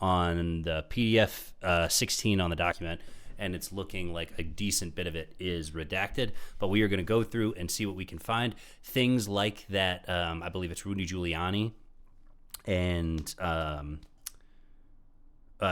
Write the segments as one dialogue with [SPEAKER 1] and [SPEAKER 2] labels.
[SPEAKER 1] on the PDF 16 on the document, and it's looking like a decent bit of it is redacted. But we are going to go through and see what we can find. Things like that, I believe it's Rudy Giuliani and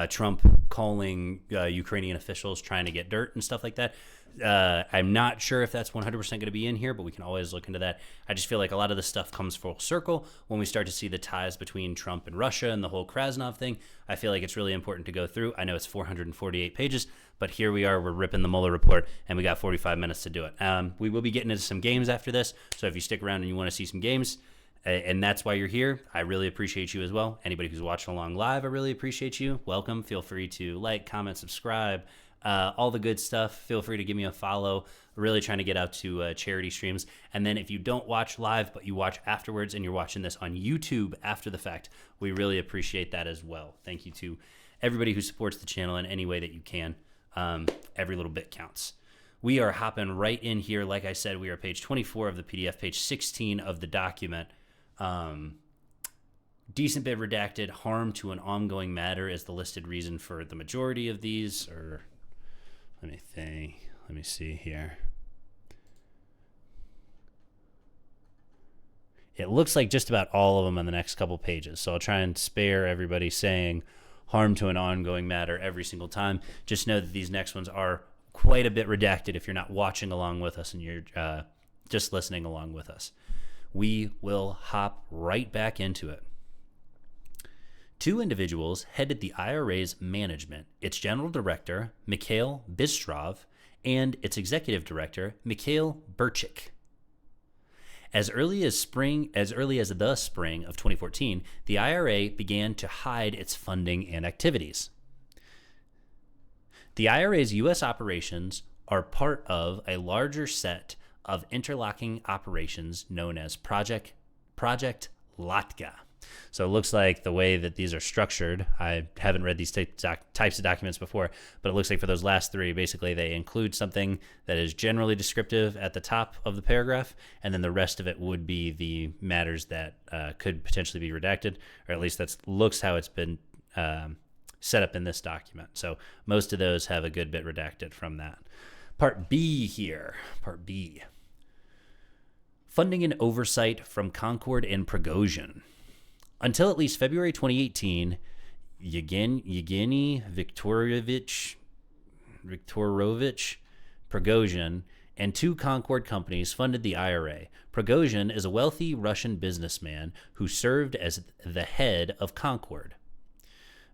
[SPEAKER 1] Trump calling Ukrainian officials trying to get dirt and stuff like that. I'm not sure if that's 100% going to be in here, but we can always look into that. I just feel like a lot of this stuff comes full circle when we start to see the ties between Trump and Russia and the whole Krasnov thing. I feel like it's really important to go through. I know it's 448 pages, but here we are. We're ripping the Mueller report, and we got 45 minutes to do it. We will be getting into some games after this, so if you stick around and you want to see some games, and that's why you're here, I really appreciate you as well. Anybody who's watching along live, I really appreciate you. Welcome. Feel free to like, comment, subscribe, all the good stuff. Feel free to give me a follow. Really trying to get out to charity streams. And then if you don't watch live, but you watch afterwards and you're watching this on YouTube after the fact, we really appreciate that as well. Thank you to everybody who supports the channel in any way that you can. Every little bit counts. We are hopping right in here. Like I said, we are page 24 of the PDF, page 16 of the document. Decent bit redacted. Harm to an ongoing matter is the listed reason for the majority of these. Or let me think. Let me see here. It looks like just about all of them on the next couple pages. So I'll try and spare everybody saying harm to an ongoing matter every single time. Just know that these next ones are quite a bit redacted if you're not watching along with us and you're just listening along with us. We will hop right back into it. Two individuals headed the IRA's management, its general director, Mikhail Bistrov, and its executive director, Mikhail Burchik. As early as the spring of 2014, the IRA began to hide its funding and activities. The IRA's U.S. operations are part of a larger set of interlocking operations known as Project Latka. So it looks like the way that these are structured, I haven't read these types of documents before, but it looks like for those last three, basically they include something that is generally descriptive at the top of the paragraph, and then the rest of it would be the matters that could potentially be redacted, or at least that looks how it's been set up in this document. So most of those have a good bit redacted from that. Part B here, Part B. Funding and oversight from Concord and Prigozhin. Until at least February 2018, Yevgeny Viktorovich Prigozhin and two Concord companies funded the IRA. Prigozhin is a wealthy Russian businessman who served as the head of Concord.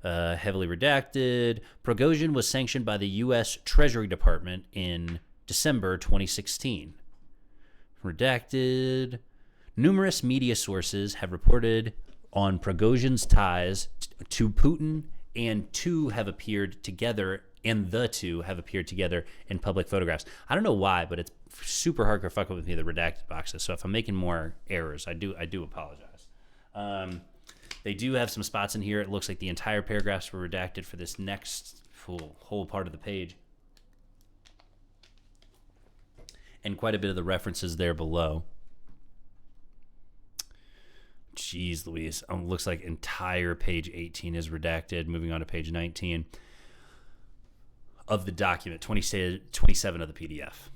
[SPEAKER 1] Heavily redacted. Prigozhin was sanctioned by the U.S. Treasury Department in December 2016. Redacted. Numerous media sources have reported on Prigozhin's ties to Putin, and the two have appeared together in public photographs. I don't know why, but it's super hardcore fucking with me, the redacted boxes. So if I'm making more errors, I do apologize. They do have some spots in here. It looks like the entire paragraphs were redacted for this next whole part of the page. And quite a bit of the references there below. Jeez Louise. Looks like entire page 18 is redacted. Moving on to page 19 of the document, 27 of the PDF.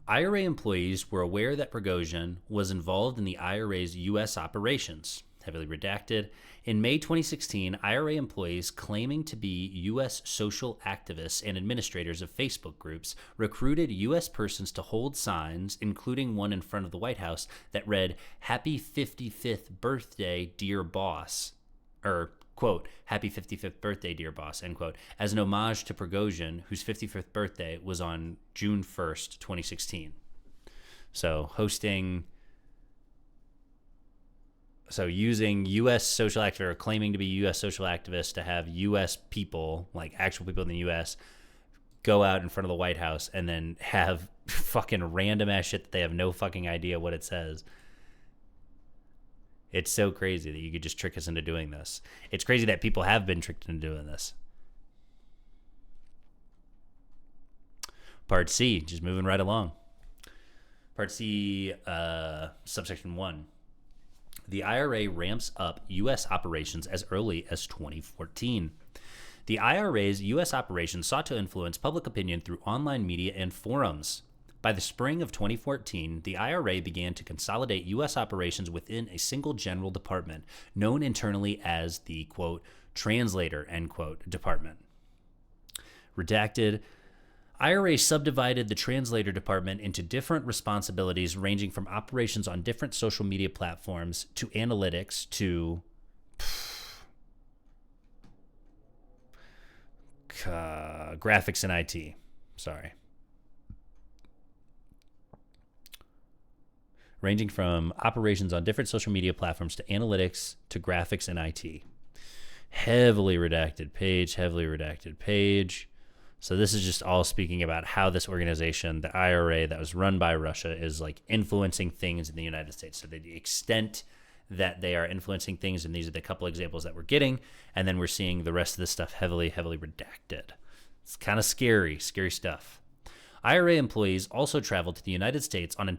[SPEAKER 1] IRA employees were aware that Prigozhin was involved in the IRA's U.S. operations. Heavily redacted. In May 2016, IRA employees claiming to be U.S. social activists and administrators of Facebook groups recruited U.S. persons to hold signs, including one in front of the White House, that read, "Happy 55th birthday, dear boss," or, quote, "Happy 55th birthday, dear boss," end quote, as an homage to Prigozhin, whose 55th birthday was on June 1st, 2016. So using U.S. social activists, or claiming to be U.S. social activists, to have U.S. people, like actual people in the U.S., go out in front of the White House and then have fucking random ass shit that they have no fucking idea what it says. It's so crazy that you could just trick us into doing this. It's crazy that people have been tricked into doing this. Part C, just moving right along. Part C, subsection 1. The IRA ramps up U.S. operations as early as 2014. The IRA's U.S. operations sought to influence public opinion through online media and forums. By the spring of 2014, the IRA began to consolidate U.S. operations within a single general department, known internally as the, quote, translator, end quote, department. Redacted. IRA subdivided the translator department into different responsibilities ranging from operations on different social media platforms to analytics to graphics and IT. Sorry. Ranging from operations on different social media platforms to analytics to graphics and IT. Heavily redacted page. So this is just all speaking about how this organization, the IRA that was run by Russia, is like influencing things in the United States. So the extent that they are influencing things, and these are the couple examples that we're getting, and then we're seeing the rest of this stuff heavily redacted. It's kind of scary stuff. IRA employees also traveled to the United States on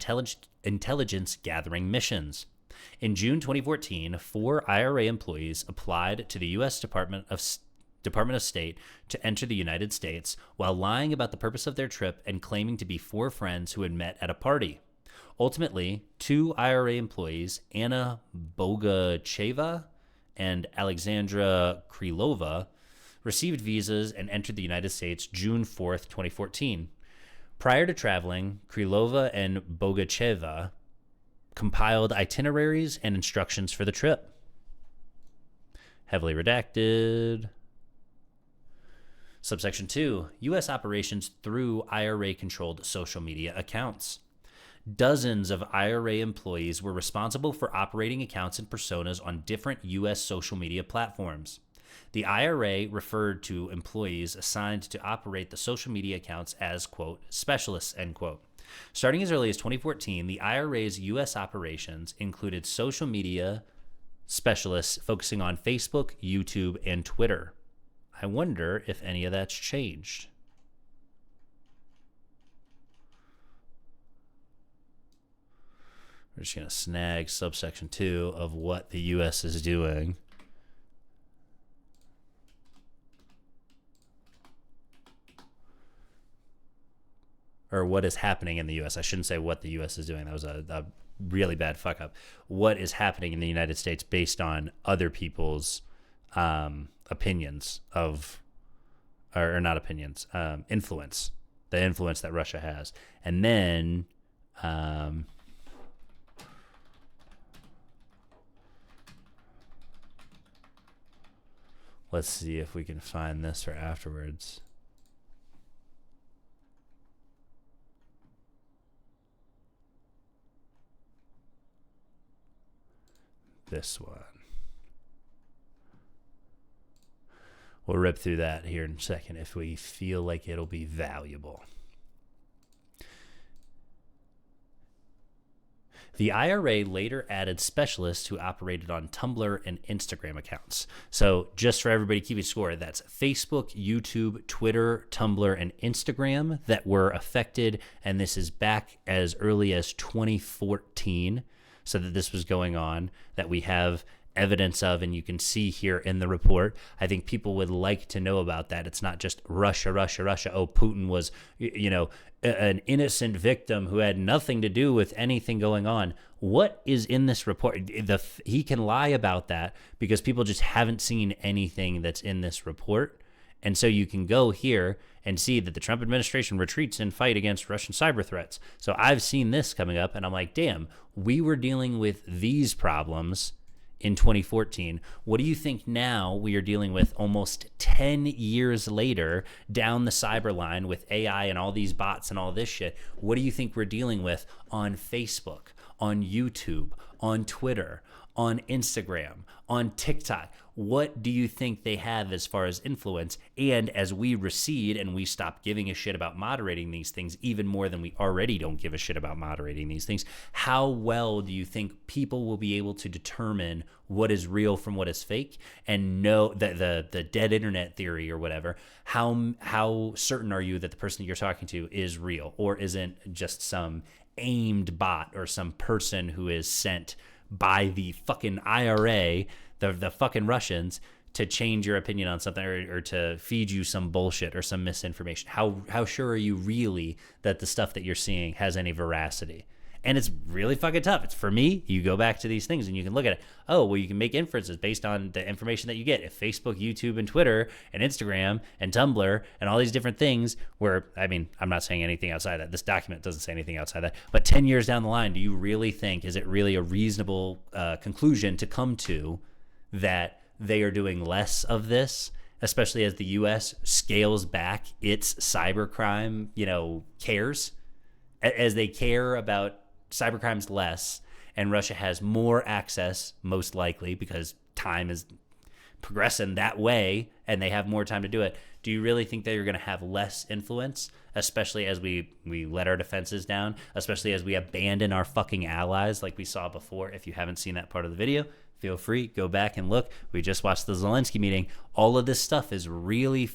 [SPEAKER 1] intelligence gathering missions. In June 2014, 4 IRA employees applied to the U.S. Department of State to enter the United States while lying about the purpose of their trip and claiming to be 4 friends who had met at a party. Ultimately, 2 IRA employees, Anna Bogacheva and Alexandra Krylova, received visas and entered the United States June 4th, 2014. Prior to traveling, Krylova and Bogacheva compiled itineraries and instructions for the trip. Heavily redacted. Subsection 2, U.S. operations through IRA-controlled social media accounts. Dozens of IRA employees were responsible for operating accounts and personas on different U.S. social media platforms. The IRA referred to employees assigned to operate the social media accounts as, quote, specialists, end quote. Starting as early as 2014, the IRA's U.S. operations included social media specialists focusing on Facebook, YouTube, and Twitter. I wonder if any of that's changed. We're just going to snag subsection 2 of what the U.S. is doing. Or what is happening in the U.S. I shouldn't say what the U.S. is doing. That was a really bad fuck up. What is happening in the United States based on other people's opinions of, or not opinions, influence, the influence that Russia has. And then let's see if we can find this for afterwards. This one. We'll rip through that here in a second if we feel like it'll be valuable. The IRA later added specialists who operated on Tumblr and Instagram accounts. So just for everybody keeping score, that's Facebook, YouTube, Twitter, Tumblr, and Instagram that were affected. And this is back as early as 2014. So that this was going on, that we have evidence of, and you can see here in the report. I think people would like to know about that. It's not just Russia. Oh, Putin was, an innocent victim who had nothing to do with anything going on. What is in this report? He can lie about that because people just haven't seen anything that's in this report. And so you can go here and see that the Trump administration retreats in fight against Russian cyber threats. So I've seen this coming up, and I'm like, damn, we were dealing with these problems in 2014. What do you think now we are dealing with almost 10 years later down the cyber line with AI and all these bots and all this shit? What do you think we're dealing with on Facebook, on YouTube, on Twitter, on Instagram, on TikTok? What do you think they have as far as influence? And as we recede and we stop giving a shit about moderating these things even more than we already don't give a shit about moderating these things, how well do you think people will be able to determine what is real from what is fake and know that the dead internet theory or whatever? How certain are you that the person you're talking to is real or isn't just some aimed bot or some person who is sent by the fucking IRA, the fucking Russians, to change your opinion on something, or to feed you some bullshit or some misinformation? How sure are you really that the stuff that you're seeing has any veracity? And it's really fucking tough. It's, for me, you go back to these things and you can look at it. Oh, well, you can make inferences based on the information that you get. If Facebook, YouTube, and Twitter, and Instagram, and Tumblr, and all these different things where, I mean, I'm not saying anything outside that. This document doesn't say anything outside that. But 10 years down the line, do you really think, is it really a reasonable conclusion to come to that they are doing less of this, especially as the U.S. scales back its cybercrime, cares, as they care about cybercrimes less, and Russia has more access, most likely, because time is progressing that way and they have more time to do it. Do you really think they're going to have less influence, especially as we let our defenses down, especially as we abandon our fucking allies like we saw before? If you haven't seen that part of the video, feel free, go back and look. We just watched the Zelensky meeting. All of this stuff is really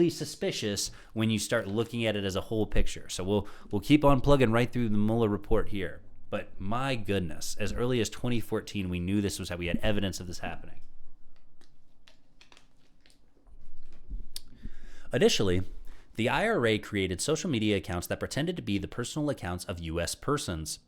[SPEAKER 1] suspicious when you start looking at it as a whole picture. So we'll keep on plugging right through the Mueller report here. But my goodness, as early as 2014, we knew this was how we had evidence of this happening. Additionally, the IRA created social media accounts that pretended to be the personal accounts of U.S. persons.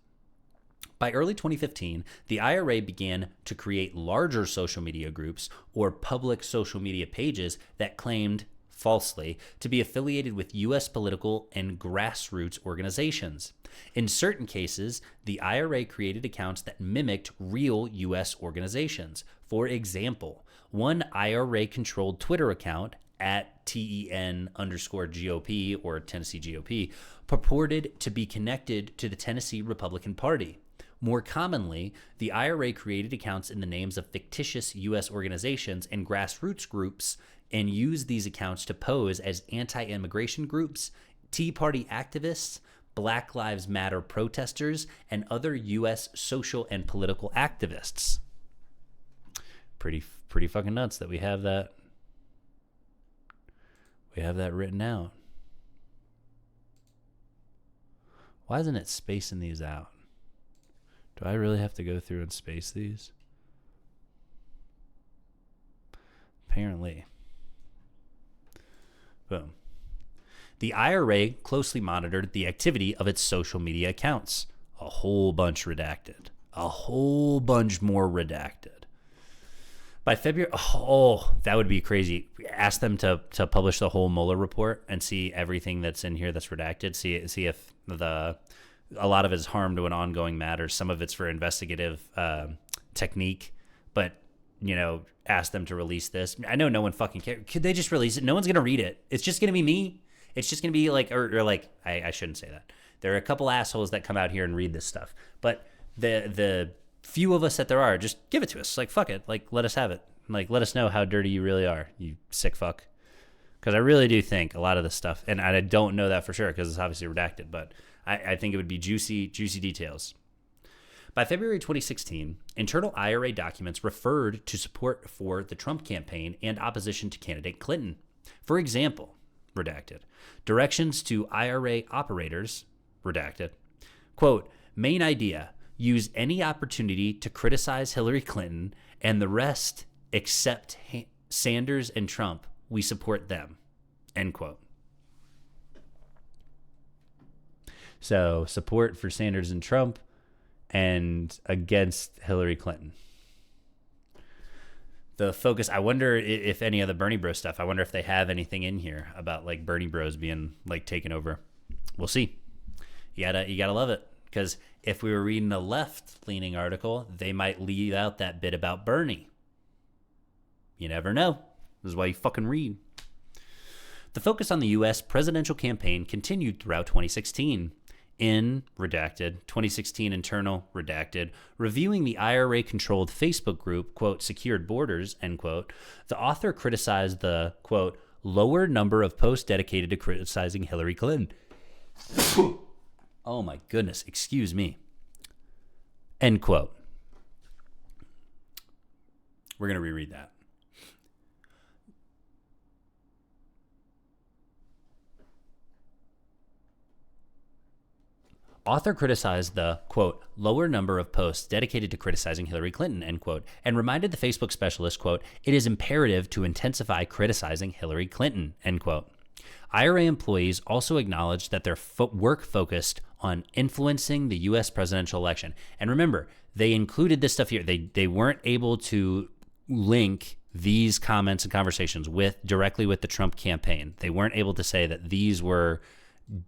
[SPEAKER 1] By early 2015, the IRA began to create larger social media groups or public social media pages that claimed, falsely, to be affiliated with U.S. political and grassroots organizations. In certain cases, the IRA created accounts that mimicked real U.S. organizations. For example, one IRA-controlled Twitter account at TEN_GOP or Tennessee GOP purported to be connected to the Tennessee Republican Party. More commonly, the IRA created accounts in the names of fictitious U.S. organizations and grassroots groups and used these accounts to pose as anti-immigration groups, Tea Party activists, Black Lives Matter protesters, and other U.S. social and political activists. Pretty fucking nuts that we have that. We have that written out. Why isn't it spacing these out? Do I really have to go through and space these? Apparently. Boom. The IRA closely monitored the activity of its social media accounts. A whole bunch redacted. A whole bunch more redacted. By February, that would be crazy. Ask them to publish the whole Mueller report and see everything that's in here that's redacted. See if a lot of it is harm to an ongoing matter. Some of it's for investigative technique, but ask them to release this. I know no one fucking cares. Could they just release it? No one's gonna read it. It's just gonna be me. It's just gonna be like, I shouldn't say that. There are a couple assholes that come out here and read this stuff, but the few of us that there are, just give it to us. Like, fuck it. Like, let us have it. Like, let us know how dirty you really are, you sick fuck. Because I really do think a lot of this stuff, and I don't know that for sure because it's obviously redacted, but I think it would be juicy details. By February 2016, internal IRA documents referred to support for the Trump campaign and opposition to candidate Clinton. For example, redacted, directions to IRA operators, redacted, quote, main idea, use any opportunity to criticize Hillary Clinton and the rest except Sanders and Trump. We support them, end quote. So support for Sanders and Trump and against Hillary Clinton. The focus, I wonder if any of the Bernie Bros stuff, I wonder if they have anything in here about like Bernie Bros being like taken over. We'll see. You gotta love it. Because if we were reading a left-leaning article, they might leave out that bit about Bernie. You never know. This is why you fucking read. The focus on the U.S. presidential campaign continued throughout 2016. In, redacted, 2016 internal, redacted, reviewing the IRA-controlled Facebook group, quote, Secured Borders, end quote, the author criticized the, quote, lower number of posts dedicated to criticizing Hillary Clinton. Oh my goodness, excuse me. End quote. We're going to reread that. Author criticized the, quote, lower number of posts dedicated to criticizing Hillary Clinton, end quote, and reminded the Facebook specialist, quote, it is imperative to intensify criticizing Hillary Clinton, end quote. IRA employees also acknowledged that their work focused on influencing the U.S. presidential election. And remember, they included this stuff here. They weren't able to link these comments and conversations directly with the Trump campaign. They weren't able to say that these were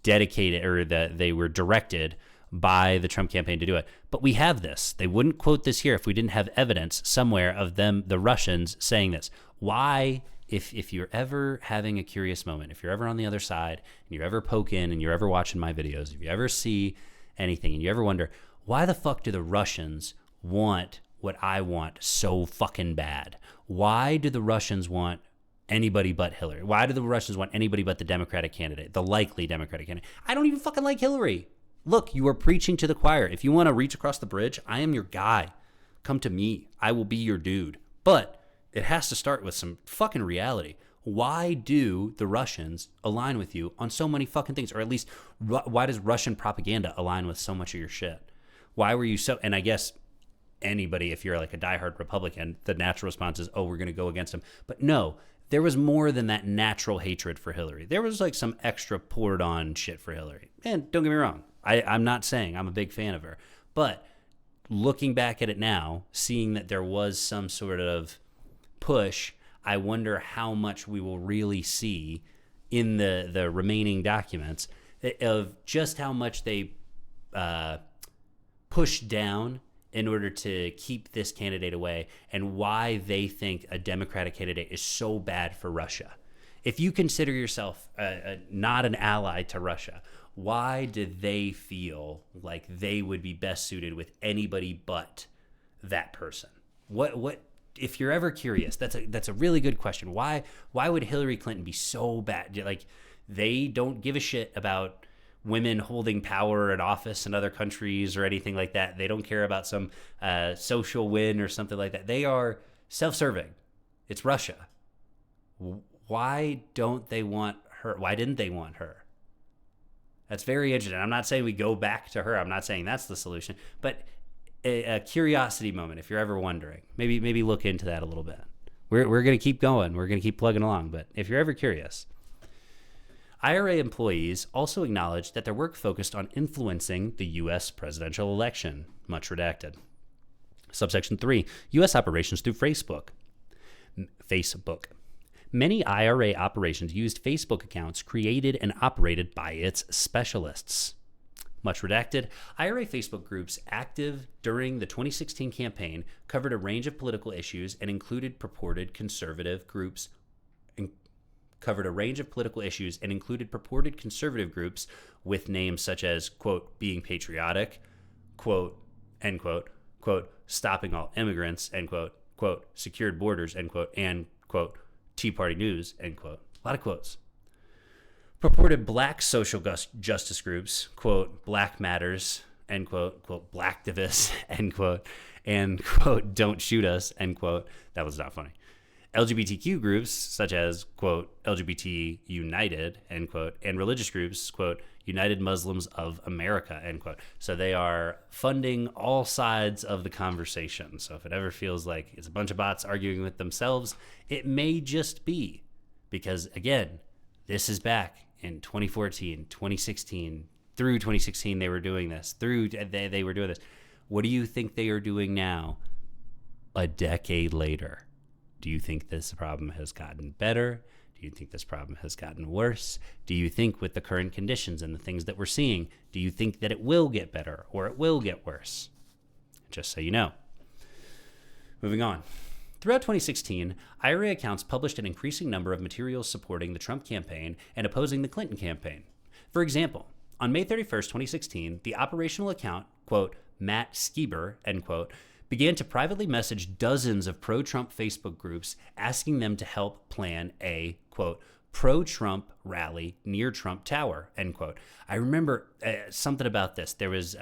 [SPEAKER 1] dedicated or that they were directed by the Trump campaign to do it. But we have this. They wouldn't quote this here if we didn't have evidence somewhere of them, the Russians, saying this. Why, if you're ever having a curious moment, if you're ever on the other side and you're ever poke in and you're ever watching my videos, if you ever see anything and you ever wonder, why the fuck do the Russians want what I want so fucking bad? Why do the Russians want anybody but Hillary? Why do the Russians want anybody but the Democratic candidate, the likely Democratic candidate? I don't even fucking like Hillary. Look, you are preaching to the choir. If you want to reach across the bridge, I am your guy. Come to me. I will be your dude. But it has to start with some fucking reality. Why do the Russians align with you on so many fucking things? Or at least, why does Russian propaganda align with so much of your shit? Why were you so... And I guess anybody, if you're like a diehard Republican, the natural response is, oh, we're going to go against him. But no, there was more than that natural hatred for Hillary. There was like some extra poured on shit for Hillary. And don't get me wrong, I'm not saying I'm a big fan of her. But looking back at it now, seeing that there was some sort of push, I wonder how much we will really see in the remaining documents of just how much they pushed down in order to keep this candidate away, and why they think a Democratic candidate is so bad for Russia. If you consider yourself not an ally to Russia, why did they feel like they would be best suited with anybody but that person? What? If you're ever curious, that's a really good question. Why would Hillary Clinton be so bad? Like, they don't give a shit about women holding power and office in other countries or anything like that. They don't care about some social win or something like that. They are self-serving. It's Russia. Why don't they want her? Why didn't they want her? That's very interesting. I'm not saying we go back to her. I'm not saying that's the solution. But a curiosity moment, if you're ever wondering. Maybe look into that a little bit. We're going to keep going. We're going to keep plugging along. But if you're ever curious... IRA employees also acknowledged that their work focused on influencing the U.S. presidential election, much redacted. Subsection 3, U.S. operations through Facebook. Many IRA operations used Facebook accounts created and operated by its specialists. Much redacted. IRA Facebook groups active during the 2016 campaign covered a range of political issues and included purported conservative groups with names such as, quote, being patriotic, quote, end quote, quote, stopping all immigrants, end quote, quote, secured borders, end quote, and, quote, Tea Party News, end quote. A lot of quotes. Purported black social justice groups, quote, Black Matters, end quote, quote, Blacktivists, end quote, and, quote, Don't Shoot Us, end quote. That was not funny. LGBTQ groups such as, quote, LGBT United, end quote, and religious groups, quote, United Muslims of America, end quote. So they are funding all sides of the conversation. So if it ever feels like it's a bunch of bots arguing with themselves, it may just be because, again, this is back in 2014, 2016, through 2016 they were doing this, they were doing this. What do you think they are doing now, a decade later? Do you think this problem has gotten better? Do you think this problem has gotten worse? Do you think with the current conditions and the things that we're seeing, do you think that it will get better or it will get worse? Just so you know. Moving on. Throughout 2016, IRA accounts published an increasing number of materials supporting the Trump campaign and opposing the Clinton campaign. For example, on May 31st, 2016, the operational account, quote, Matt Skieber, end quote, began to privately message dozens of pro-Trump Facebook groups asking them to help plan a, quote, pro-Trump rally near Trump Tower, end quote. I remember something about this. There was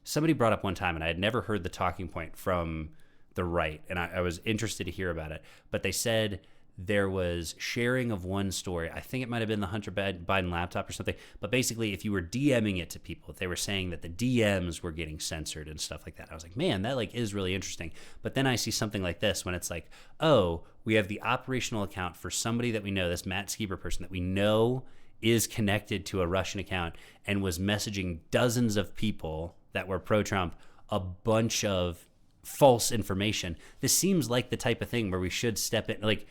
[SPEAKER 1] somebody brought up one time, and I had never heard the talking point from the right, and I was interested to hear about it. But they said there was sharing of one story. I think it might have been the Hunter Biden laptop or something. But basically, if you were DMing it to people, they were saying that the DMs were getting censored and stuff like that. I was like, man, that like is really interesting. But then I see something like this when it's like, oh, we have the operational account for somebody that we know, this Matt Skeeber person that we know is connected to a Russian account and was messaging dozens of people that were pro-Trump a bunch of false information. This seems like the type of thing where we should step in. Like,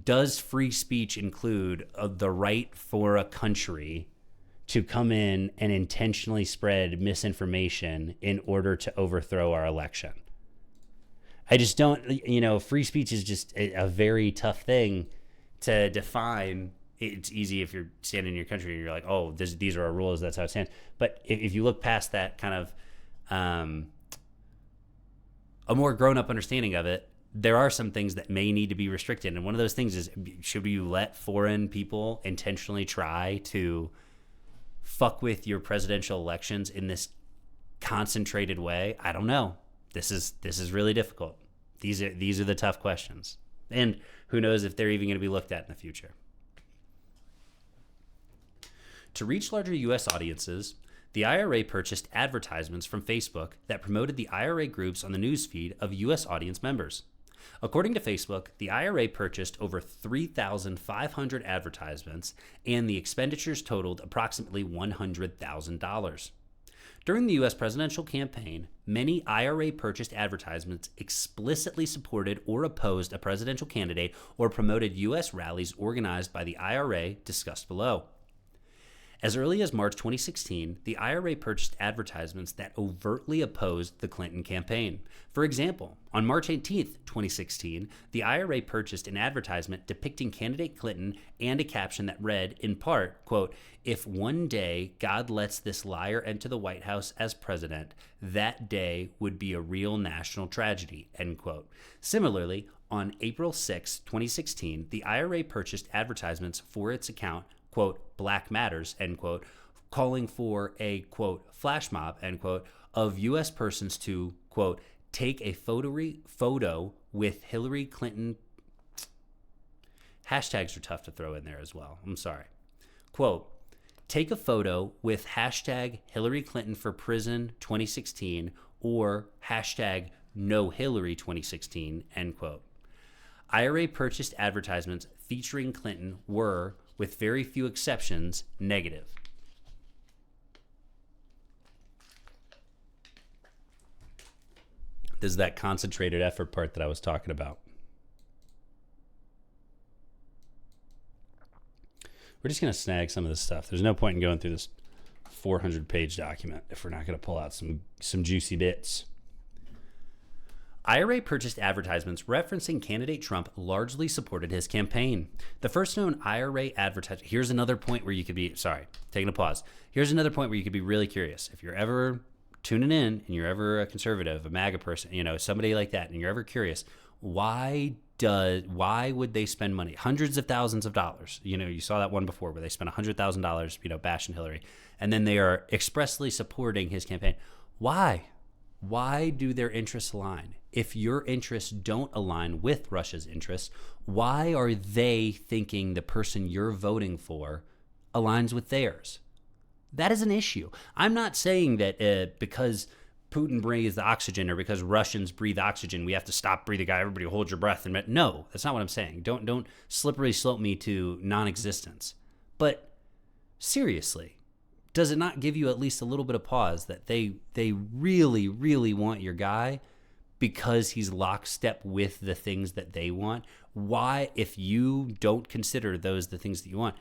[SPEAKER 1] does free speech include the right for a country to come in and intentionally spread misinformation in order to overthrow our election? I just don't, free speech is just a very tough thing to define. It's easy if you're standing in your country and you're like, oh, these are our rules, that's how it stands. But if you look past that kind of a more grown-up understanding of it, there are some things that may need to be restricted. And one of those things is, should you let foreign people intentionally try to fuck with your presidential elections in this concentrated way? I don't know. This is really difficult. These are the tough questions. And who knows if they're even going to be looked at in the future. To reach larger U.S. audiences, the IRA purchased advertisements from Facebook that promoted the IRA groups on the newsfeed of U.S. audience members. According to Facebook, the IRA purchased over 3,500 advertisements, and the expenditures totaled approximately $100,000. During the U.S. presidential campaign, many IRA-purchased advertisements explicitly supported or opposed a presidential candidate or promoted U.S. rallies organized by the IRA, discussed below. As early as March 2016, the IRA purchased advertisements that overtly opposed the Clinton campaign. For example, on March 18, 2016, the IRA purchased an advertisement depicting candidate Clinton and a caption that read, in part, quote, "If one day God lets this liar enter the White House as president, that day would be a real national tragedy," end quote. Similarly, on April 6, 2016, the IRA purchased advertisements for its account, quote, "Black Matters," end quote, calling for a, quote, "flash mob," end quote, of U.S. persons to, quote, "take a photo with Hillary Clinton." Hashtags are tough to throw in there as well. I'm sorry. Quote, "Take a photo with hashtag Hillary Clinton for prison 2016 or hashtag no Hillary 2016, end quote. IRA purchased advertisements featuring Clinton were, with very few exceptions, negative. This is that concentrated effort part that I was talking about. We're just going to snag some of this stuff. There's no point in going through this 400-page document if we're not going to pull out some juicy bits. IRA purchased advertisements referencing candidate Trump largely supported his campaign. The first known IRA advertisement. Here's another point where you could be, taking a pause. Here's another point where you could be really curious. If you're ever tuning in and you're ever a conservative, a MAGA person, somebody like that, and you're ever curious, why would they spend money, hundreds of thousands of dollars? You saw that one before where they spent $100,000, bashing Hillary, and then they are expressly supporting his campaign. Why? Why do their interests align? If your interests don't align with Russia's interests, why are they thinking the person you're voting for aligns with theirs? That is an issue. I'm not saying that because Putin breathes oxygen or because Russians breathe oxygen, we have to stop breathing. Everybody hold your breath. No, that's not what I'm saying. Don't slippery slope me to non-existence. But seriously, does it not give you at least a little bit of pause that they really, really want your guy because he's lockstep with the things that they want? Why, if you don't consider those the things that you want,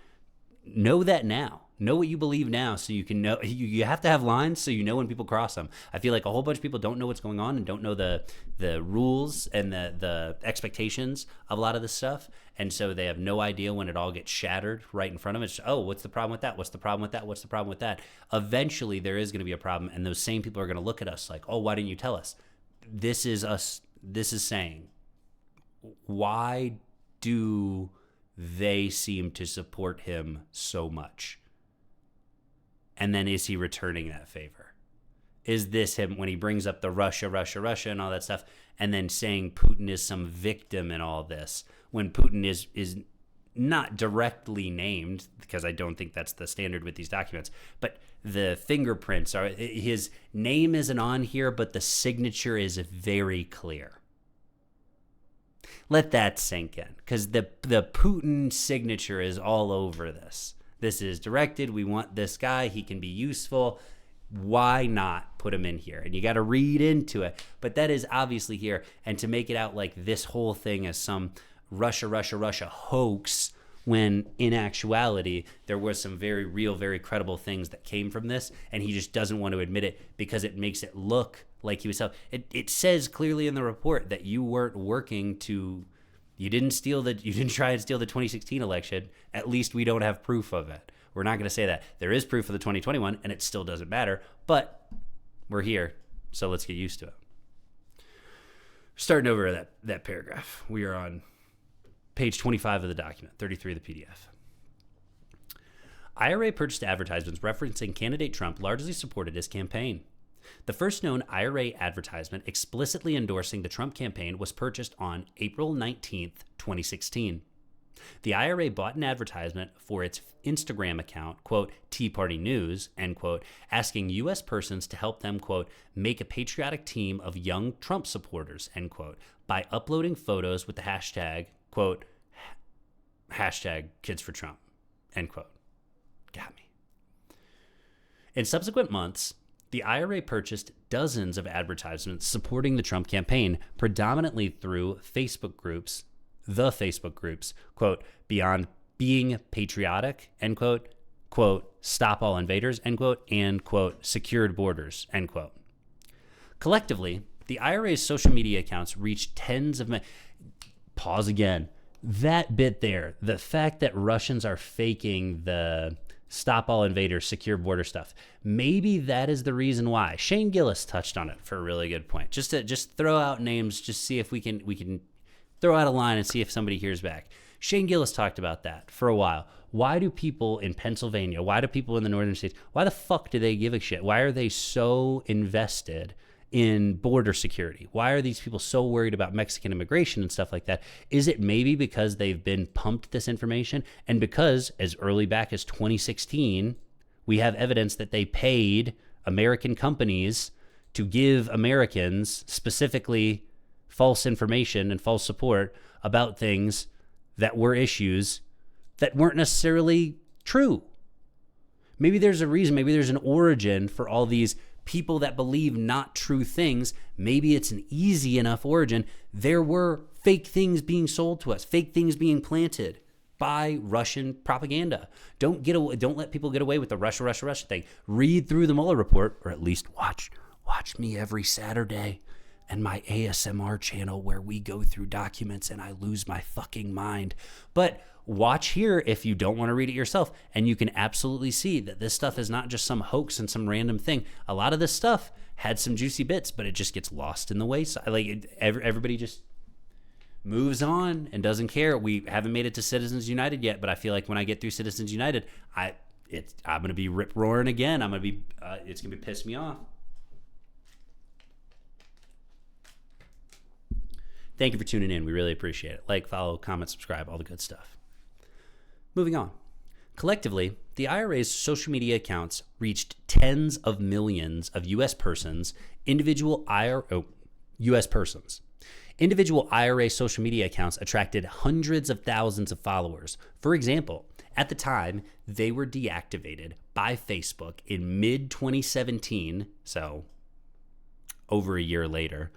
[SPEAKER 1] know that now. Know what you believe now so you can know. You have to have lines so you know when people cross them. I feel like a whole bunch of people don't know what's going on and don't know the rules and the expectations of a lot of this stuff. And so they have no idea when it all gets shattered right in front of them. It's just, oh, what's the problem with that? What's the problem with that? What's the problem with that? Eventually there is going to be a problem, and those same people are going to look at us like, oh, why didn't you tell us? This is us. This is saying, why do they seem to support him so much? And then is he returning that favor? Is this him when he brings up the Russia, and all that stuff, and then saying Putin is some victim in all this? when Putin is not directly named, because I don't think that's the standard with these documents, but the fingerprints are, his name isn't on here, but the signature is very clear. Let that sink in, because the Putin signature is all over this. This is directed. We want this guy. He can be useful. Why not put him in here? And you got to read into it. But that is obviously here. And to make it out like this whole thing is some Russia hoax, when in actuality, there was some very real, very credible things that came from this. And he just doesn't want to admit it because it makes it look like he was self. It says clearly in the report that you weren't working to, you didn't try and steal the 2016 election. At least we don't have proof of it. We're not going to say that. There is proof of the 2021, and it still doesn't matter, but we're here, so let's get used to it. Starting over that paragraph. We are on page 25 of the document, 33 of the PDF. IRA purchased advertisements referencing candidate Trump largely supported his campaign. The first known IRA advertisement explicitly endorsing the Trump campaign was purchased on April 19th, 2016. The IRA bought an advertisement for its Instagram account, quote, Tea Party News, end quote, asking U.S. persons to help them, quote, make a patriotic team of young Trump supporters, end quote, by uploading photos with the hashtag, quote, hashtag Kids for Trump, end quote. Got me. In subsequent months, the IRA purchased dozens of advertisements supporting the Trump campaign, predominantly through Facebook groups, quote, Beyond Being Patriotic, end quote, Stop All Invaders, end quote, and, quote, Secured Borders, end quote. Collectively, the IRA's social media accounts reached tens of Pause again. That bit there, the fact that Russians are faking the Stop All Invaders, Secure Border stuff, maybe that is the reason why. Shane Gillis touched on it for a really good point. Just throw out names, just see if we can throw out a line and see if somebody hears back. Shane Gillis talked about that for a while. Why do people in Pennsylvania, why do people in the northern states, why the fuck do they give a shit? Why are they so invested in border security? Why are these people so worried about Mexican immigration and stuff like that? Is it maybe because they've been pumped this information, and because as early back as 2016, we have evidence that they paid American companies to give Americans specifically false information and false support about things that were issues that weren't necessarily true? Maybe there's a reason, maybe there's an origin for all these people that believe not true things. Maybe it's an easy enough origin. There were fake things being sold to us, fake things being planted by Russian propaganda. Don't let people get away with the Russia thing. Read through the Mueller Report, or at least watch me every Saturday and my ASMR channel where we go through documents and I lose my fucking mind. But watch here if you don't want to read it yourself, and you can absolutely see that this stuff is not just some hoax and some random thing. A lot of this stuff had some juicy bits, but it just gets lost in the wayside. Everybody just moves on and doesn't care. We haven't made it to Citizens United yet, but I feel like when I get through Citizens United, I'm going to be rip roaring again. It's going to be piss me off. Thank you for tuning in. We really appreciate it. Like, follow, comment, subscribe, all the good stuff. Moving on. Collectively, the IRA's social media accounts reached tens of millions of U.S. persons. Individual IRA social media accounts attracted hundreds of thousands of followers. For example, at the time, they were deactivated by Facebook in mid-2017, so over a year later.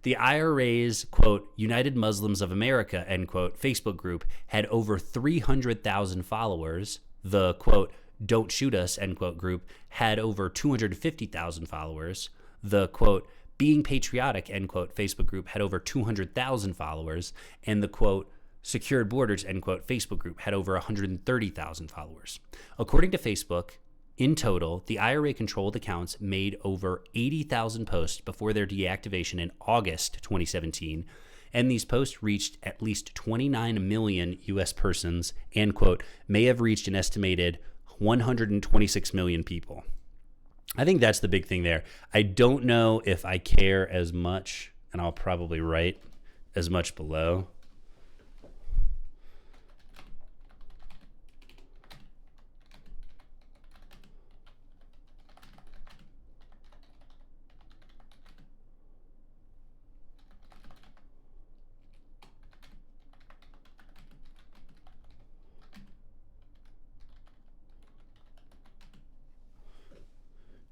[SPEAKER 1] The IRA's, quote, United Muslims of America, end quote, Facebook group had over 300,000 followers. The, quote, Don't Shoot Us, end quote, group had over 250,000 followers. The, quote, Being Patriotic, end quote, Facebook group had over 200,000 followers. And the, quote, Secured Borders, end quote, Facebook group had over 130,000 followers. According to Facebook, in total, the IRA controlled accounts made over 80,000 posts before their deactivation in August 2017, and these posts reached at least 29 million U.S. persons and, quote, may have reached an estimated 126 million people. I think that's the big thing there. I don't know if I care as much, and I'll probably write as much below.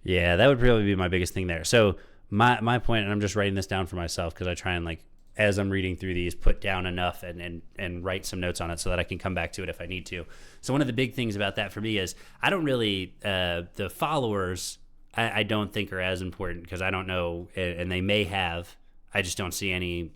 [SPEAKER 1] Yeah, that would probably be my biggest thing there. So my point, and I'm just writing this down for myself because I try and like as I'm reading through these, put down enough and write some notes on it so that I can come back to it if I need to. So one of the big things about that for me is I don't really the followers I don't think are as important because I don't know, and they may have. I just don't see any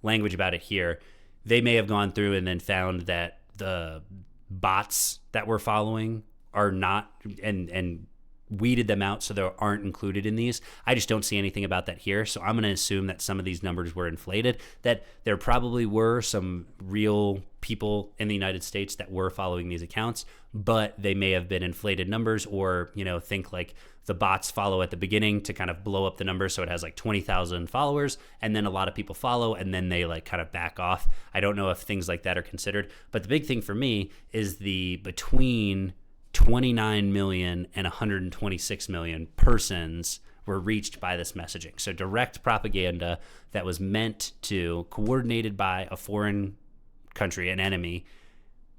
[SPEAKER 1] language about it here. They may have gone through and then found that the bots that we're following are not and weeded them out so they aren't included in these. I just don't see anything about that here. So I'm going to assume that some of these numbers were inflated, that there probably were some real people in the United States that were following these accounts, but they may have been inflated numbers or, think like the bots follow at the beginning to kind of blow up the numbers. So it has like 20,000 followers and then a lot of people follow and then they like kind of back off. I don't know if things like that are considered, but the big thing for me is the between 29 million and 126 million persons were reached by this messaging. So direct propaganda that was meant to, coordinated by a foreign country, an enemy,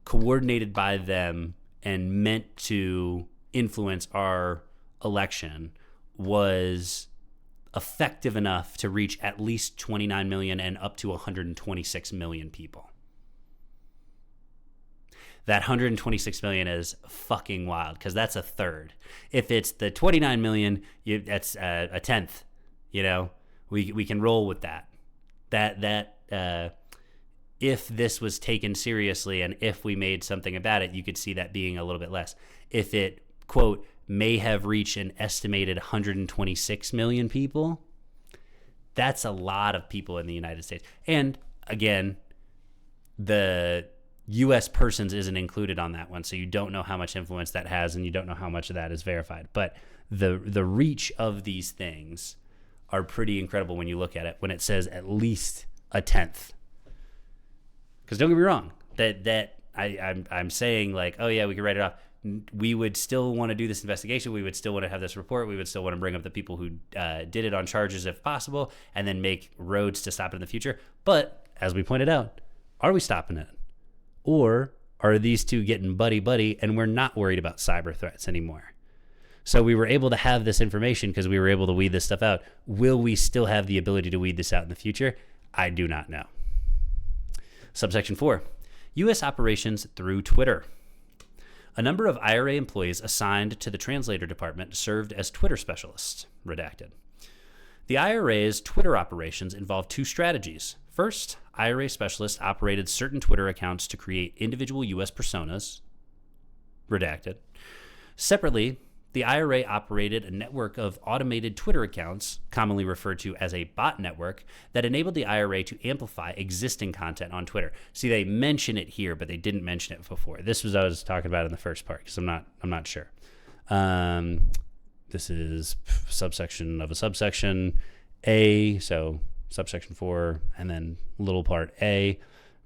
[SPEAKER 1] coordinated by them and meant to influence our election, was effective enough to reach at least 29 million and up to 126 million people. That 126 million is fucking wild because that's a third. If it's the 29 million, that's a tenth. We can roll with that. If this was taken seriously and if we made something about it, you could see that being a little bit less. If it, quote, may have reached an estimated 126 million people, that's a lot of people in the United States. And again, the U.S. persons isn't included on that one, so you don't know how much influence that has, and you don't know how much of that is verified. But the reach of these things are pretty incredible when you look at it, when it says at least a tenth. Because don't get me wrong, I'm saying like, oh yeah, we can write it off. We would still want to do this investigation. We would still want to have this report. We would still want to bring up the people who did it on charges if possible, and then make roads to stop it in the future. But as we pointed out, are we stopping it? Or are these two getting buddy-buddy and we're not worried about cyber threats anymore? So we were able to have this information because we were able to weed this stuff out. Will we still have the ability to weed this out in the future? I do not know. Subsection 4, U.S. operations through Twitter. A number of IRA employees assigned to the translator department served as Twitter specialists. Redacted. The IRA's Twitter operations involved two strategies. First, IRA specialists operated certain Twitter accounts to create individual U.S. personas. Redacted. Separately, the IRA operated a network of automated Twitter accounts, commonly referred to as a bot network, that enabled the IRA to amplify existing content on Twitter. See, they mention it here, but they didn't mention it before. This was what I was talking about in the first part, because I'm not sure. This is subsection of a subsection A, so subsection 4, and then little part A,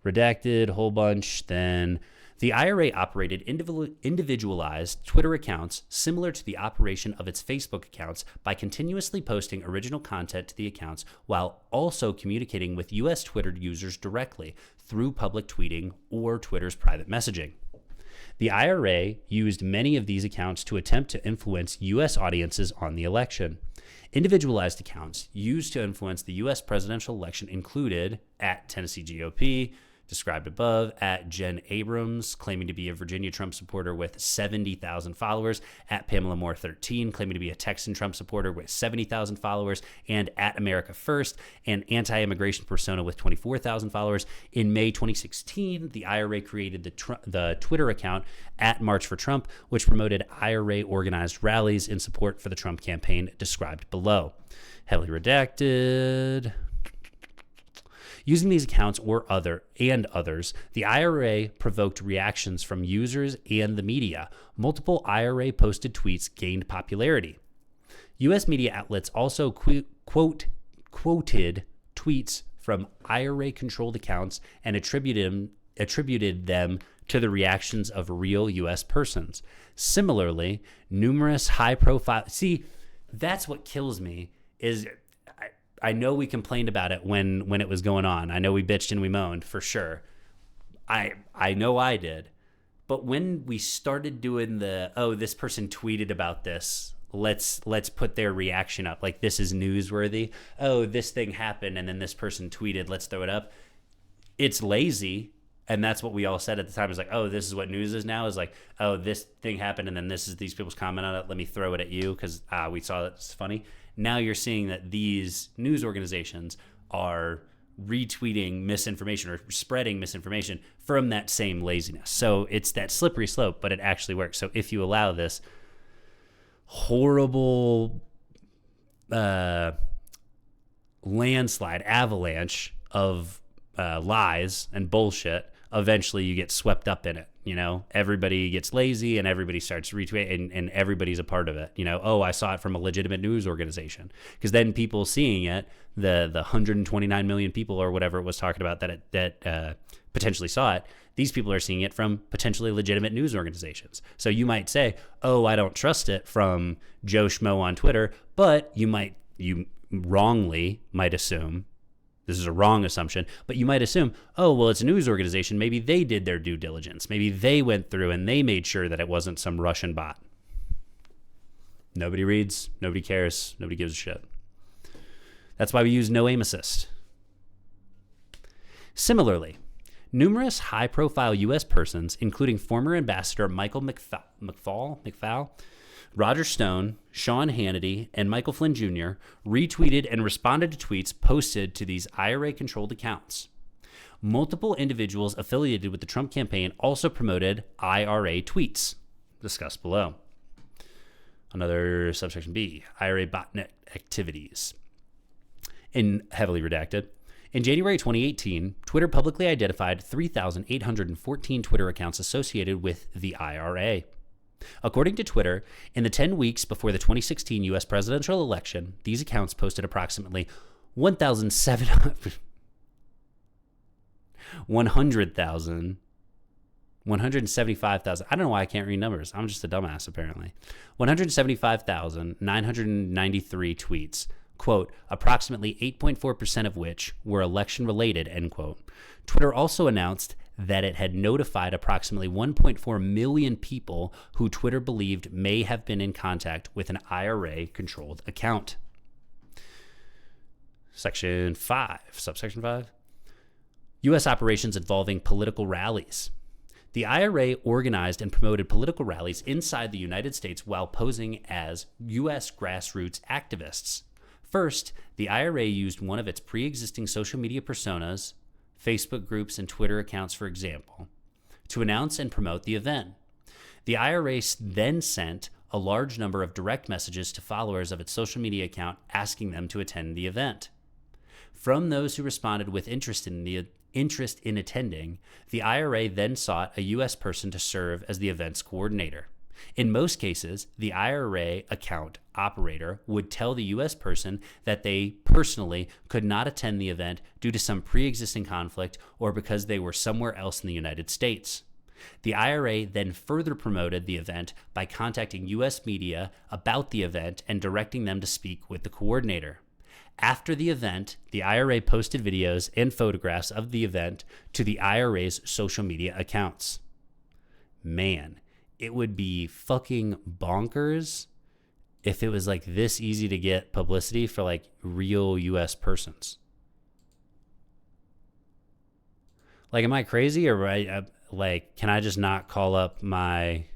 [SPEAKER 1] redacted, whole bunch. Then the IRA operated individualized Twitter accounts similar to the operation of its Facebook accounts by continuously posting original content to the accounts while also communicating with U.S. Twitter users directly through public tweeting or Twitter's private messaging. The IRA used many of these accounts to attempt to influence U.S. audiences on the election. Individualized accounts used to influence the U.S. presidential election included at Tennessee GOP, described above, at Jen Abrams, claiming to be a Virginia Trump supporter with 70,000 followers, at Pamela Moore 13, claiming to be a Texan Trump supporter with 70,000 followers, and at America First, an anti-immigration persona with 24,000 followers. In May 2016, the IRA created the Twitter account at March for Trump, which promoted IRA-organized rallies in support for the Trump campaign described below. Heavily redacted. Using these accounts or others, the IRA provoked reactions from users and the media. Multiple IRA posted tweets gained popularity. U.S. media outlets also quoted tweets from IRA-controlled accounts and attributed them to the reactions of real U.S. persons. Similarly, numerous high-profile... See, that's what kills me is... I know we complained about it when it was going on. I know we bitched and we moaned for sure. I know I did. But when we started doing this person tweeted about this let's put their reaction up. Like, this is newsworthy. Oh, this thing happened, and then this person tweeted, let's throw it up. It's lazy. And that's what we all said at the time. Is like, oh, this is what news is now. Is like, oh, this thing happened, and then this is these people's comment on it. Let me throw it at you because we saw it's funny. Now you're seeing that these news organizations are retweeting misinformation or spreading misinformation from that same laziness. So it's that slippery slope, but it actually works. So if you allow this horrible landslide, avalanche of lies and bullshit, eventually you get swept up in it. You know, everybody gets lazy and everybody starts retweeting, and everybody's a part of it. You know, oh, I saw it from a legitimate news organization, because then people seeing it, the 129 million people or whatever it was talking about that potentially saw it, these people are seeing it from potentially legitimate news organizations. So you might say, oh, I don't trust it from Joe Schmo on Twitter, but you wrongly might assume, this is a wrong assumption, but you might assume, oh, well, it's a news organization. Maybe they did their due diligence. Maybe they went through and they made sure that it wasn't some Russian bot. Nobody reads, nobody cares, nobody gives a shit. That's why we use no aim assist. Similarly, numerous high-profile U.S. persons, including former Ambassador Michael McFaul, Roger Stone, Sean Hannity, and Michael Flynn Jr. retweeted and responded to tweets posted to these IRA-controlled accounts. Multiple individuals affiliated with the Trump campaign also promoted IRA tweets, discussed below. Another subsection B, IRA botnet activities. In heavily redacted. In January 2018, Twitter publicly identified 3,814 Twitter accounts associated with the IRA. According to Twitter, in the 10 weeks before the 2016 U.S. presidential election, these accounts posted approximately 175,000 I don't know why I can't read numbers. I'm just a dumbass, apparently. 175,993 tweets, quote, approximately 8.4% of which were election-related, end quote. Twitter also announced that it had notified approximately 1.4 million people who Twitter believed may have been in contact with an IRA-controlled account. Subsection 5. U.S. operations involving political rallies. The IRA organized and promoted political rallies inside the United States while posing as U.S. grassroots activists. First, the IRA used one of its pre-existing social media personas, Facebook groups and Twitter accounts, for example, to announce and promote the event. The IRA then sent a large number of direct messages to followers of its social media account asking them to attend the event. From those who responded with interest in attending, the IRA then sought a U.S. person to serve as the event's coordinator. In most cases, the IRA account operator would tell the U.S. person that they personally could not attend the event due to some pre-existing conflict or because they were somewhere else in the United States. The IRA then further promoted the event by contacting U.S. media about the event and directing them to speak with the coordinator. After the event, the IRA posted videos and photographs of the event to the IRA's social media accounts. Man, it would be fucking bonkers if it was like this easy to get publicity for like real U.S. persons. Like, am I crazy, or like, can I just not call up my...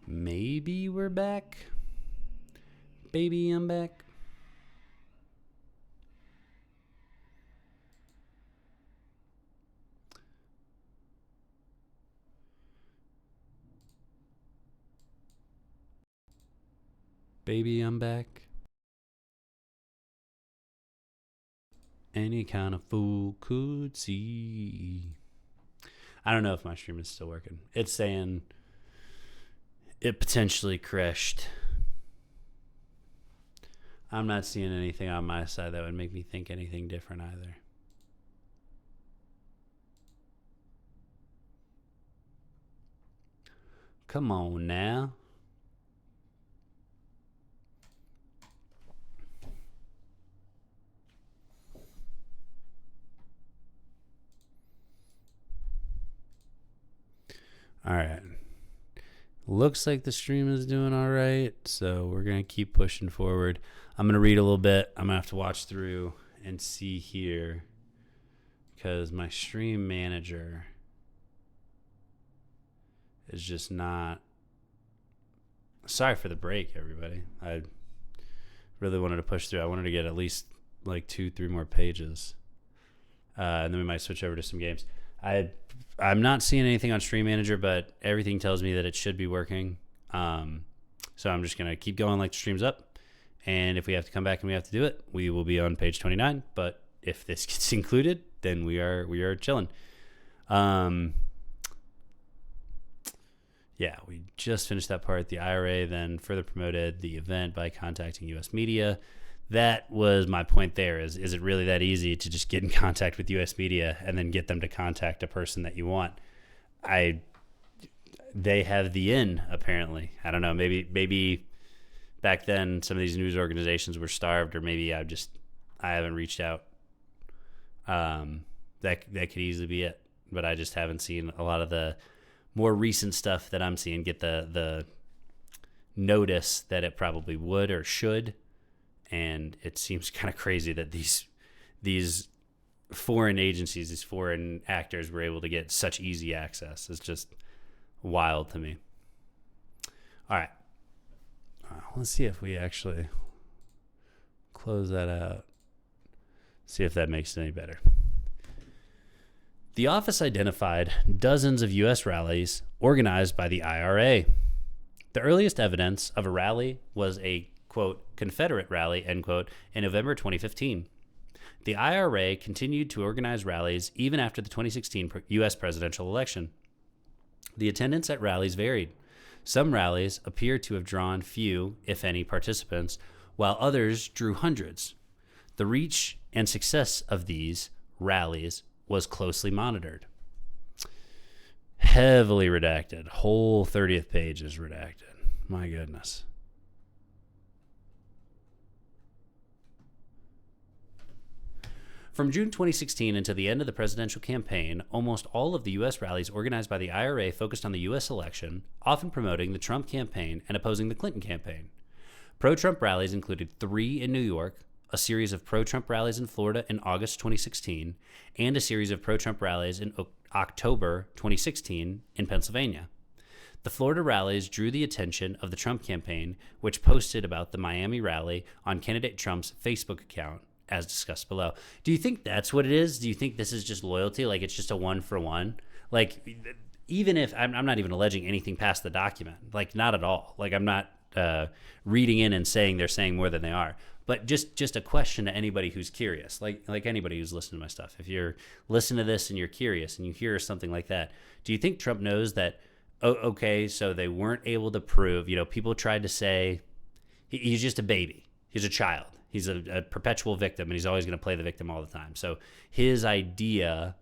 [SPEAKER 1] Maybe we're back. Baby, I'm back. Baby, I'm back. Any kind of fool could see. I don't know if my stream is still working. It's saying it potentially crashed. I'm not seeing anything on my side that would make me think anything different either. Come on now. All right. Looks like the stream is doing all right, so we're going to keep pushing forward. I'm going to read a little bit. I'm going to have to watch through and see here because my stream manager is just not... Sorry for the break, everybody. I really wanted to push through. I wanted to get at least like 2-3 more pages, and then we might switch over to some games. I'm not seeing anything on Stream Manager, but everything tells me that it should be working. So I'm just going to keep going like the stream's up. And if we have to come back and we have to do it, we will be on page 29. But if this gets included, then we are chilling. Yeah, we just finished that part. The IRA then further promoted the event by contacting U.S. media. That was my point there. Is it really that easy to just get in contact with U.S. media and then get them to contact a person that you want? They have the in, apparently. I don't know. Maybe back then some of these news organizations were starved, or maybe I haven't reached out. That could easily be it. But I just haven't seen a lot of the more recent stuff that I'm seeing get the notice that it probably would or should. And it seems kind of crazy that these foreign agencies, these foreign actors were able to get such easy access. It's just wild to me. All right. Let's see if we actually close that out. See if that makes it any better. The office identified dozens of U.S. rallies organized by the IRA. The earliest evidence of a rally was a, quote, Confederate rally, end quote, in November 2015. The IRA continued to organize rallies even after the 2016 U.S. presidential election. The attendance at rallies varied. Some rallies appear to have drawn few, if any, participants, while others drew hundreds. The reach and success of these rallies was closely monitored. Heavily redacted. Whole 30th page is redacted. My goodness. From June 2016 until the end of the presidential campaign, almost all of the U.S. rallies organized by the IRA focused on the U.S. election, often promoting the Trump campaign and opposing the Clinton campaign. Pro-Trump rallies included 3 in New York, a series of pro-Trump rallies in Florida in August 2016, and a series of pro-Trump rallies in October 2016 in Pennsylvania. The Florida rallies drew the attention of the Trump campaign, which posted about the Miami rally on candidate Trump's Facebook account, as discussed below. Do you think that's what it is? Do you think this is just loyalty? Like it's just a 1-for-1? Like, even if I'm not even alleging anything past the document, like not at all. Like I'm not reading in and saying they're saying more than they are. But just a question to anybody who's curious, like anybody who's listening to my stuff. If you're listening to this and you're curious and you hear something like that, do you think Trump knows that, oh, okay, so they weren't able to prove, people tried to say he's just a baby. He's a child. He's a perpetual victim, and he's always going to play the victim all the time. So his idea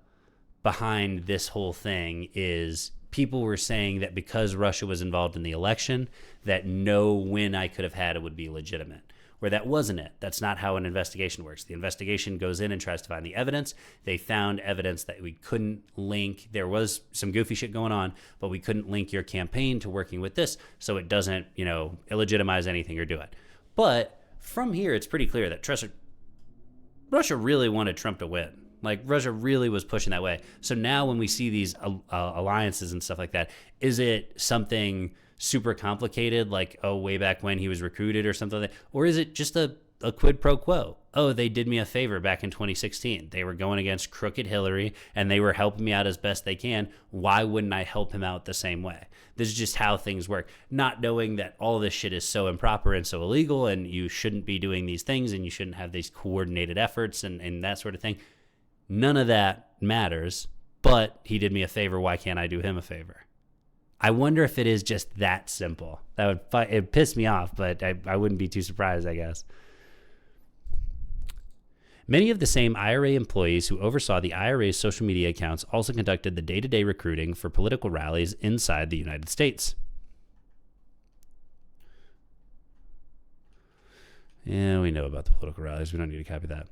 [SPEAKER 1] behind this whole thing is people were saying that because Russia was involved in the election, that no win I could have had would be legitimate. Where that wasn't it. That's not how an investigation works. The investigation goes in and tries to find the evidence. They found evidence that we couldn't link. There was some goofy shit going on, but we couldn't link your campaign to working with this, so it doesn't, illegitimize anything or do it. But from here, it's pretty clear that Russia really wanted Trump to win. Like, Russia really was pushing that way. So now when we see these alliances and stuff like that, is it something super complicated, like, way back when he was recruited or something like that? Or is it just a quid pro quo? Oh, they did me a favor back in 2016. They were going against crooked Hillary, and they were helping me out as best they can. Why wouldn't I help him out the same way? This is just how things work. Not knowing that all this shit is so improper and so illegal, and you shouldn't be doing these things, and you shouldn't have these coordinated efforts and that sort of thing. None of that matters. but he did me a favor. Why can't I do him a favor? I wonder if it is just that simple. It pissed me off, but I wouldn't be too surprised, I guess. Many of the same IRA employees who oversaw the IRA's social media accounts also conducted the day-to-day recruiting for political rallies inside the United States. Yeah, we know about the political rallies. We don't need to copy that.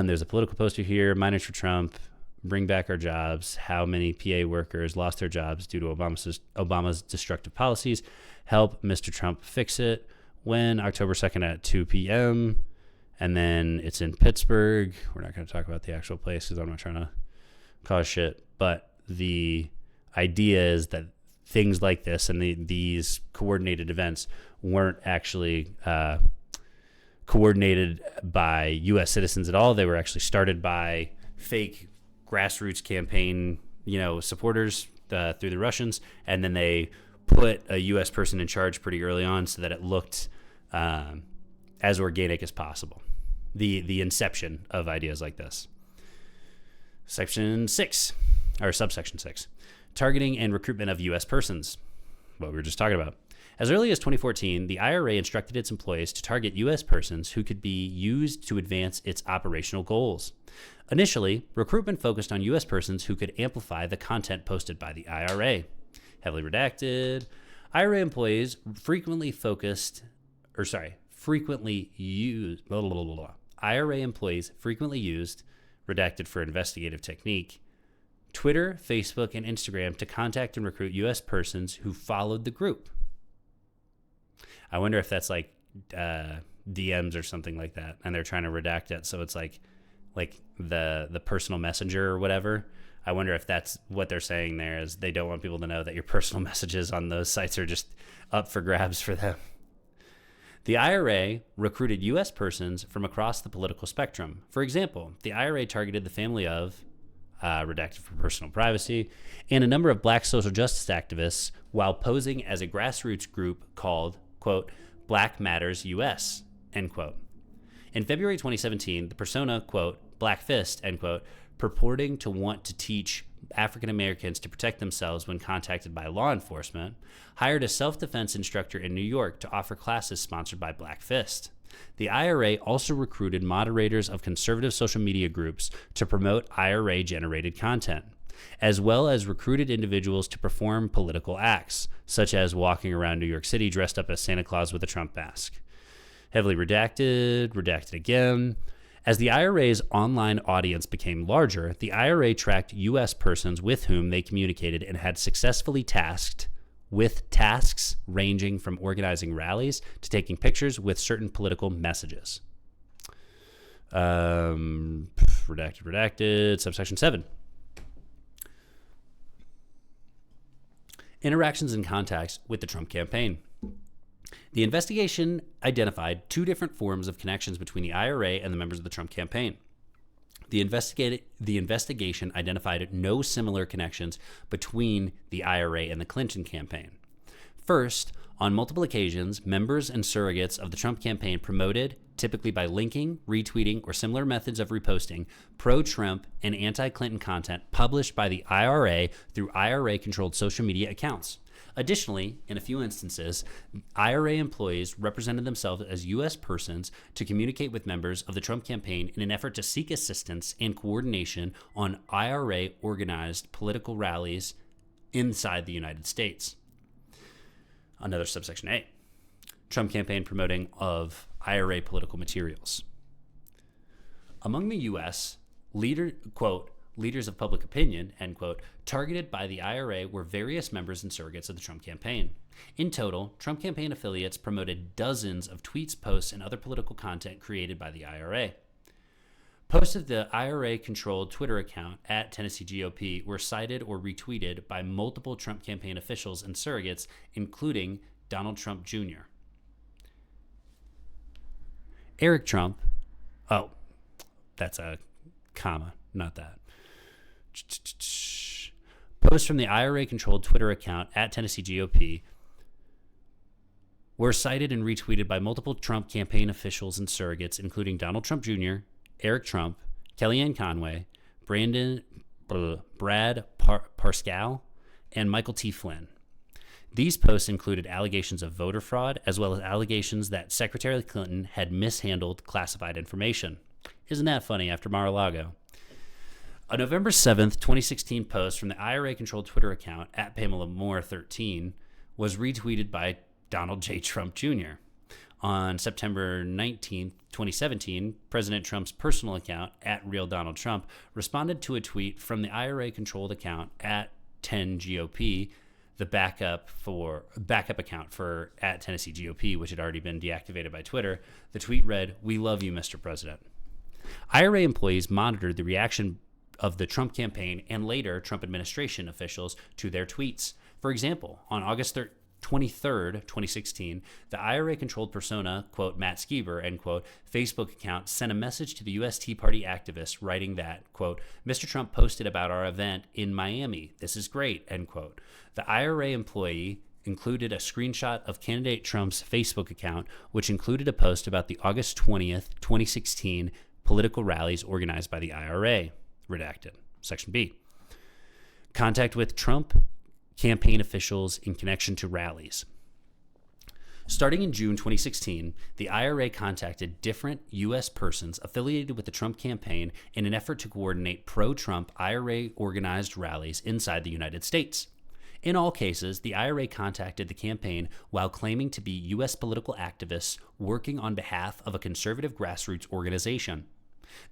[SPEAKER 1] There's a political poster here. Miners for Trump. Bring back our jobs. How many PA workers lost their jobs due to Obama's destructive policies? Help Mr. Trump fix it. When? October 2nd at 2 p.m. And then it's in Pittsburgh. We're not going to talk about the actual place because I'm not trying to cause shit. But the idea is that things like this and these coordinated events weren't actually coordinated by U.S. citizens at all. They were actually started by fake grassroots campaign, supporters through the Russians. And then they put a U.S. person in charge pretty early on so that it looked as organic as possible. The inception of ideas like this. Subsection 6, targeting and recruitment of U.S. persons, what we were just talking about. As early as 2014, the IRA instructed its employees to target U.S. persons who could be used to advance its operational goals. Initially, recruitment focused on U.S. persons who could amplify the content posted by the IRA. Heavily redacted. IRA employees frequently used redacted for investigative technique, Twitter, Facebook, and Instagram to contact and recruit U.S. persons who followed the group. I wonder if that's like DMs or something like that, and they're trying to redact it, so it's like the personal messenger or whatever. I wonder if that's what they're saying there, is they don't want people to know that your personal messages on those sites are just up for grabs for them. The IRA recruited U.S. persons from across the political spectrum. For example, the IRA targeted the family of, redacted for personal privacy, and a number of black social justice activists while posing as a grassroots group called, quote, Black Matters US, end quote. In February 2017, the persona, quote, Black Fist, end quote, purporting to want to teach African Americans to protect themselves when contacted by law enforcement, hired a self-defense instructor in New York to offer classes sponsored by Black Fist. The IRA also recruited moderators of conservative social media groups to promote IRA-generated content, as well as recruited individuals to perform political acts, such as walking around New York City dressed up as Santa Claus with a Trump mask. Heavily redacted again. As the IRA's online audience became larger, the IRA tracked U.S. persons with whom they communicated and had successfully tasked with tasks ranging from organizing rallies to taking pictures with certain political messages. Redacted, subsection 7. Interactions and contacts with the Trump campaign. The investigation identified two different forms of connections between the IRA and the members of the Trump campaign. The investigation identified no similar connections between the IRA and the Clinton campaign. First, on multiple occasions, members and surrogates of the Trump campaign promoted, typically by linking, retweeting, or similar methods of reposting, pro-Trump and anti-Clinton content published by the IRA through IRA-controlled social media accounts. Additionally, in a few instances, IRA employees represented themselves as U.S. persons to communicate with members of the Trump campaign in an effort to seek assistance and coordination on IRA-organized political rallies inside the United States. Another subsection A. Trump campaign promoting of IRA political materials. Among the U.S., leaders of public opinion, end quote, targeted by the IRA were various members and surrogates of the Trump campaign. In total, Trump campaign affiliates promoted dozens of tweets, posts, and other political content created by the IRA. Posts of the IRA-controlled Twitter account at Tennessee GOP were cited or retweeted by multiple Trump campaign officials and surrogates, including Donald Trump Jr. Eric Trump, oh, that's a comma, not that. Posts from the IRA-controlled Twitter account at Tennessee GOP were cited and retweeted by multiple Trump campaign officials and surrogates, including Donald Trump Jr., Eric Trump, Kellyanne Conway, Brandon Brad Parscale and Michael T. Flynn. These posts included allegations of voter fraud, as well as allegations that Secretary Clinton had mishandled classified information. Isn't that funny after Mar-a-Lago? A November 7th, 2016 post from the IRA-controlled Twitter account at Pamela Moore 13 was retweeted by Donald J. Trump Jr. On September 19th, 2017, President Trump's personal account at Real Donald Trump responded to a tweet from the IRA-controlled account at 10GOP, the backup account for at Tennessee GOP, which had already been deactivated by Twitter. The tweet read, "We love you, Mr. President." IRA employees monitored the reaction of the Trump campaign and later Trump administration officials to their tweets. For example, on August 23rd, 2016, the IRA-controlled persona, quote, Matt Skiber, end quote, Facebook account sent a message to the U.S. Tea Party activists writing that, quote, Mr. Trump posted about our event in Miami. This is great, end quote. The IRA employee included a screenshot of candidate Trump's Facebook account, which included a post about the August 20th, 2016 political rallies organized by the IRA. Redacted. Section B. Contact with Trump campaign officials in connection to rallies. Starting in June 2016, the IRA contacted different U.S. persons affiliated with the Trump campaign in an effort to coordinate pro-Trump IRA-organized rallies inside the United States. In all cases, the IRA contacted the campaign while claiming to be U.S. political activists working on behalf of a conservative grassroots organization.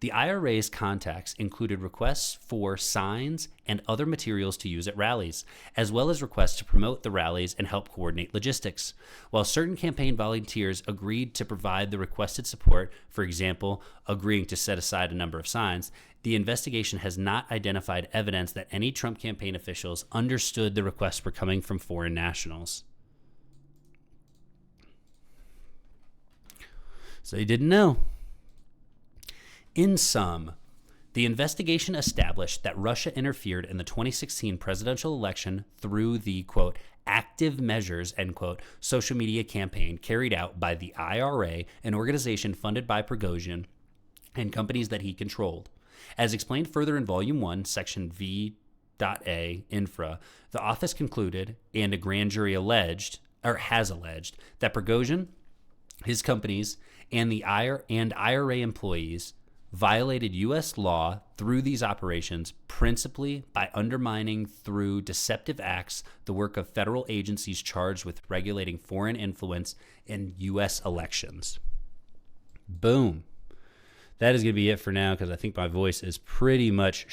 [SPEAKER 1] The IRA's contacts included requests for signs and other materials to use at rallies, as well as requests to promote the rallies and help coordinate logistics. While certain campaign volunteers agreed to provide the requested support, for example, agreeing to set aside a number of signs, the investigation has not identified evidence that any Trump campaign officials understood the requests were coming from foreign nationals. So they didn't know. In sum, the investigation established that Russia interfered in the 2016 presidential election through the, quote, active measures, end quote, social media campaign carried out by the IRA, an organization funded by Prigozhin and companies that he controlled. As explained further in Volume 1, Section V.A, Infra, the office concluded, and a grand jury has alleged, that Prigozhin, his companies, and IRA employees violated U.S. law through these operations, principally by undermining through deceptive acts the work of federal agencies charged with regulating foreign influence in U.S. elections. Boom. That is going to be it for now because I think my voice is pretty much